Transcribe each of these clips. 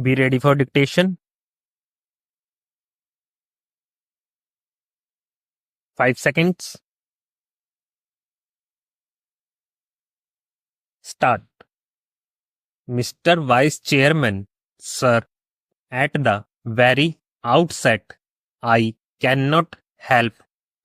Be ready for dictation. 5 seconds. Start. Mr. Vice Chairman, sir, at the very outset, I cannot help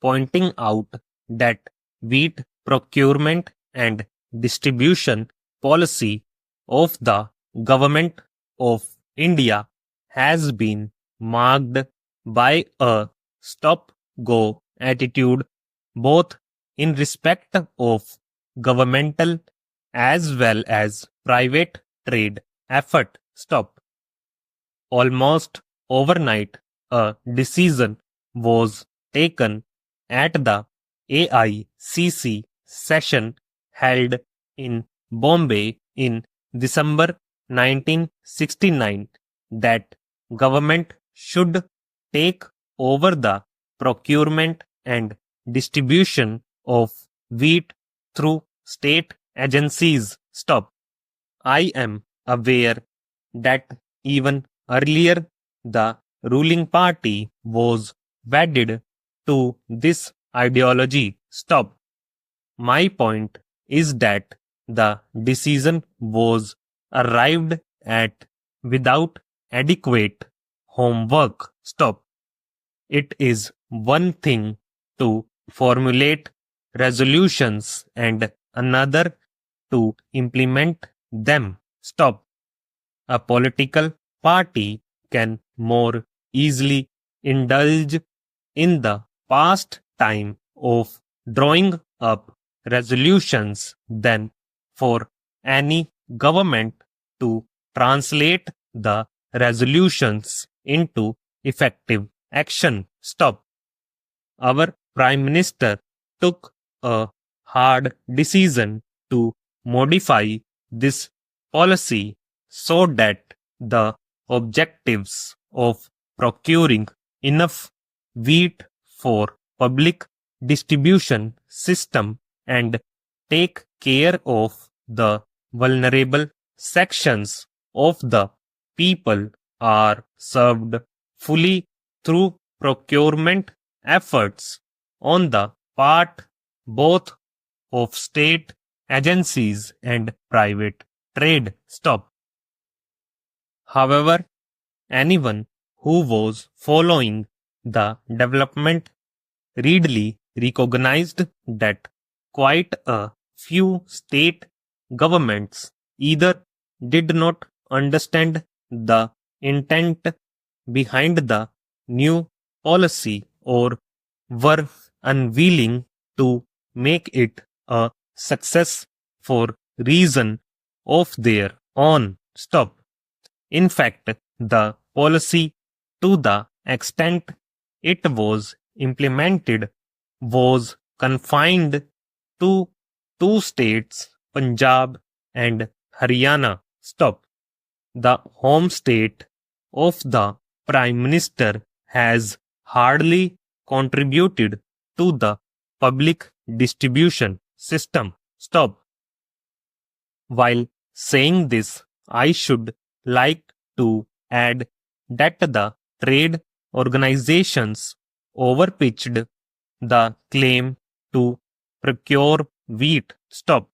pointing out that wheat procurement and distribution policy of the Government of India has been marked by a stop-go attitude, both in respect of governmental as well as private trade effort. Stop. Almost overnight, a decision was taken at the AICC session held in Bombay in December 1969 that government should take over the procurement and distribution of wheat through state agencies. Stop. I am aware that even earlier the ruling party was wedded to this ideology. Stop. My point is that the decision was arrived at without adequate homework. Stop. It is one thing to formulate resolutions and another to implement them. Stop. A political party can more easily indulge in the pastime of drawing up resolutions than for any government to translate the resolutions into effective action. Stop. Our Prime Minister took a hard decision to modify this policy so that the objectives of procuring enough wheat for public distribution system and take care of the vulnerable sections of the people are served fully through procurement efforts on the part both of state agencies and private trade. Stop. However, anyone who was following the development readily recognized that quite a few state governments either did not understand the intent behind the new policy or were unwilling to make it a success for reason of their own. Stop. In fact, the policy, to the extent it was implemented, was confined to two states, Punjab and Haryana. Stop. The home state of the Prime Minister has hardly contributed to the public distribution system. Stop. While saying this, I should like to add that the trade organizations overpitched the claim to procure wheat. Stop.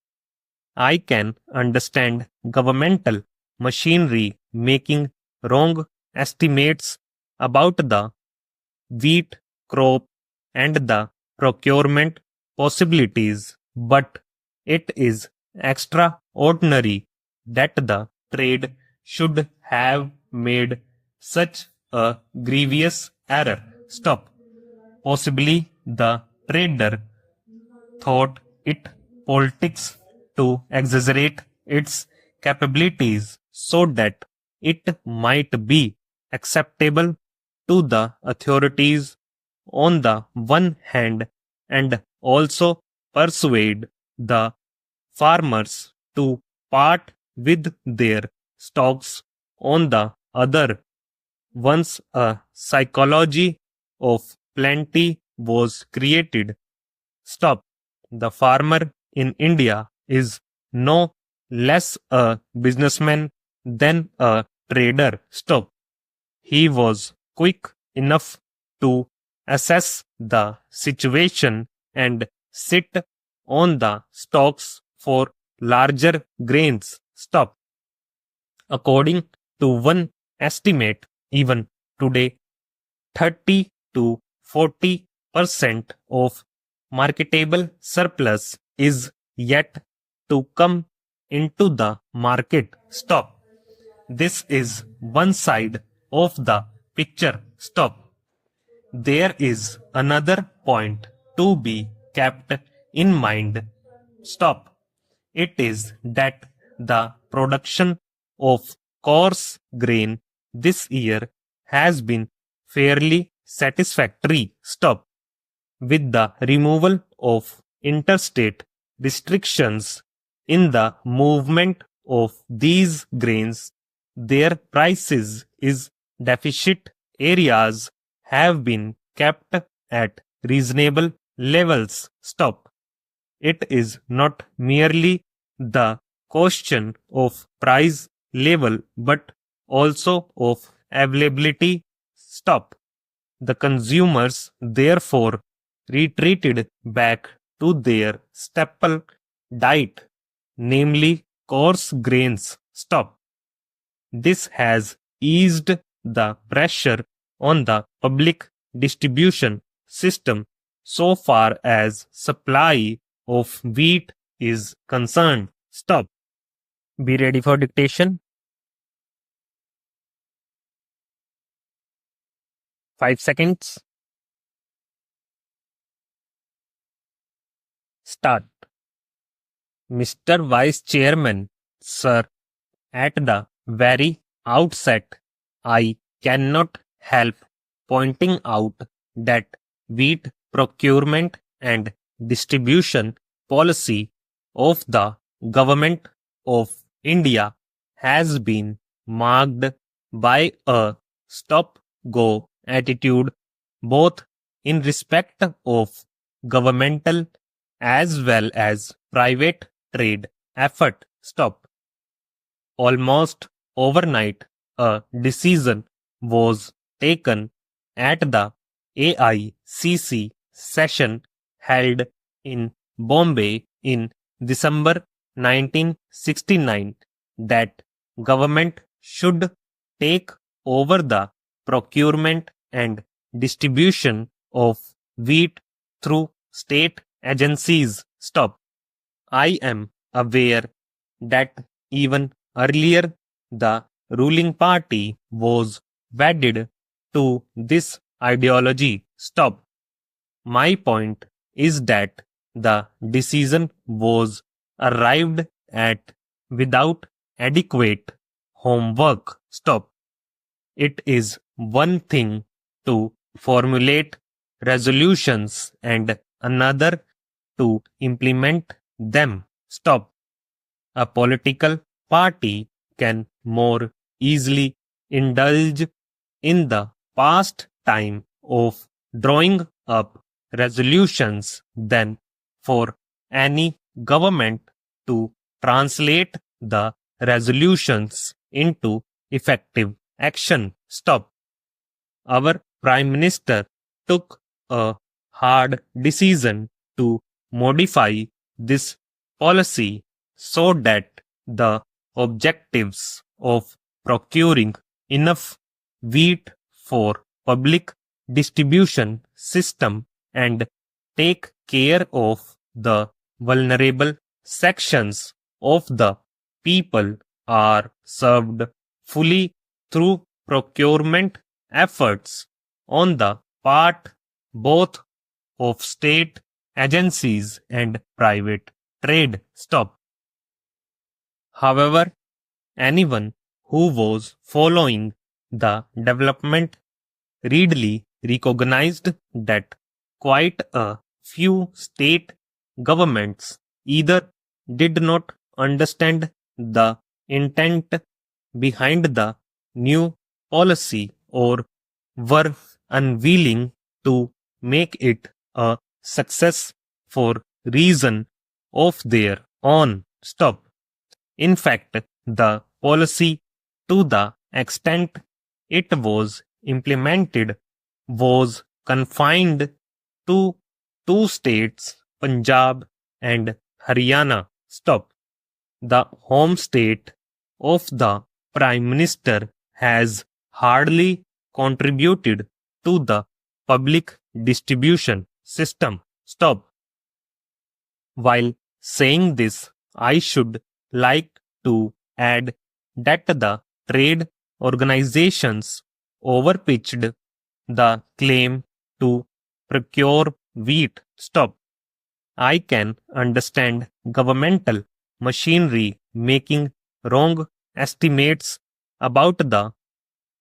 I can understand governmental machinery making wrong estimates about the wheat crop and the procurement possibilities, but it is extraordinary that the trade should have made such a grievous error. Stop. Possibly the trader thought it politics to exaggerate its capabilities so that it might be acceptable to the authorities on the one hand and also persuade the farmers to part with their stocks on the other. Once a psychology of plenty was created. Stop. The farmer in India is no less a businessman than a trader. Stop. He was quick enough to assess the situation and sit on the stocks for larger gains. Stop. According to one estimate, even today, 30 to 40% of marketable surplus is yet to come into the market. Stop. This is one side of the picture. Stop. There is another point to be kept in mind. Stop. It is that the production of coarse grain this year has been fairly satisfactory. Stop. With the removal of interstate restrictions in the movement of these grains, their prices is deficit areas have been kept at reasonable levels. Stop. It is not merely the question of price level but also of availability. Stop. The consumers therefore retreated back to their staple diet, namely coarse grains. Stop. This has eased the pressure on the public distribution system so far as supply of wheat is concerned. Stop. Be ready for dictation. 5 seconds. Start. Mr. Vice Chairman, sir, at the very outset, I cannot help pointing out that wheat procurement and distribution policy of the Government of India has been marked by a stop-go attitude both in respect of governmental as well as private trade effort. Stop. Almost overnight, a decision was taken at the AICC session held in Bombay in December 1969 that government should take over the procurement and distribution of wheat through state agencies. Stop. I am aware that even earlier the ruling party was wedded to this ideology. Stop. My point is that the decision was arrived at without adequate homework. Stop. It is one thing to formulate resolutions and another to implement them. Stop. A political party can more easily indulge in the pastime of drawing up resolutions than for any government to translate the resolutions into effective action. Stop. Our Prime Minister took a hard decision to modify this policy so that the objectives of procuring enough wheat for public distribution system and take care of the vulnerable sections of the people are served fully through procurement efforts on the part both of state agencies and private trade. Stop. However, anyone who was following the development readily recognized that quite a few state governments either did not understand the intent behind the new policy or were unwilling to make it a success for reason of their own. Stop. In fact, the policy to the extent it was implemented was confined to two states, Punjab and Haryana. Stop. The home state of the Prime Minister has hardly contributed to the public distribution system. Stop. While saying this, I should like to add that the trade organizations overpitched the claim to procure wheat. Stop. I can understand governmental machinery making wrong estimates about the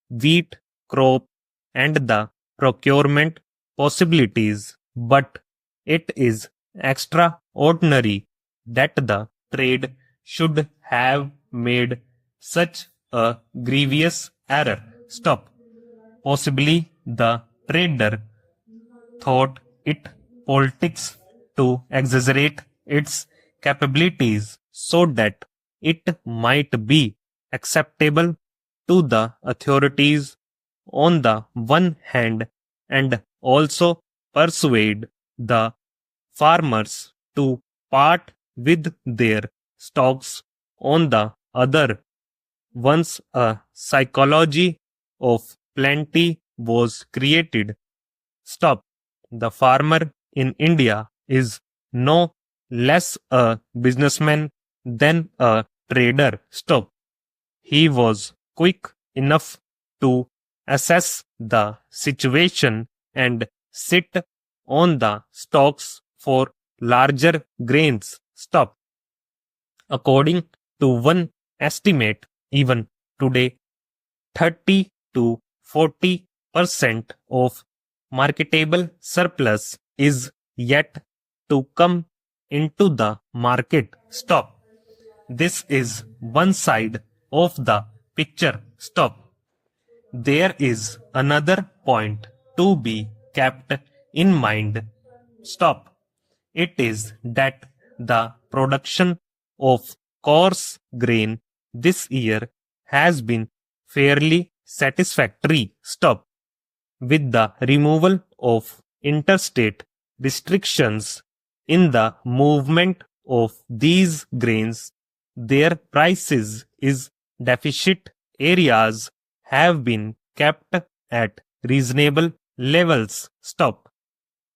wheat crop and the procurement possibilities, but it is extraordinary that the trade should have made such a grievous error. Stop. Possibly the trader thought it politics to exaggerate its capabilities so that it might be acceptable to the authorities on the one hand and also persuade the farmers to part with their stocks on the other. Once a psychology of plenty was created, stop. The farmer in India is no less a businessman than a trader. Stop. He was quick enough to assess the situation and sit on the stocks for larger grains. Stop. According to one estimate, even today, 30 to 40% of marketable surplus is yet to come into the market. Stop. This is one side of the picture. Stop. There is another point to be kept in mind. Stop. It is that the production of coarse grain this year has been fairly satisfactory. Stop. With the removal of interstate restrictions in the movement of these grains, their prices is deficit areas have been kept at reasonable levels. Stop.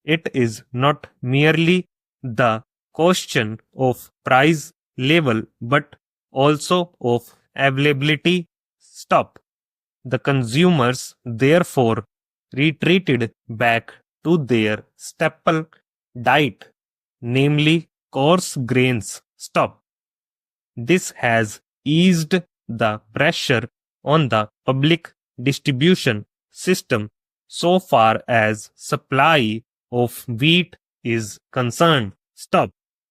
It is not merely the question of price level but also of availability. Stop. The consumers therefore retreated back to their staple diet, namely coarse grains. Stop. This has eased the pressure on the public distribution system so far as supply of wheat is concerned. Stop.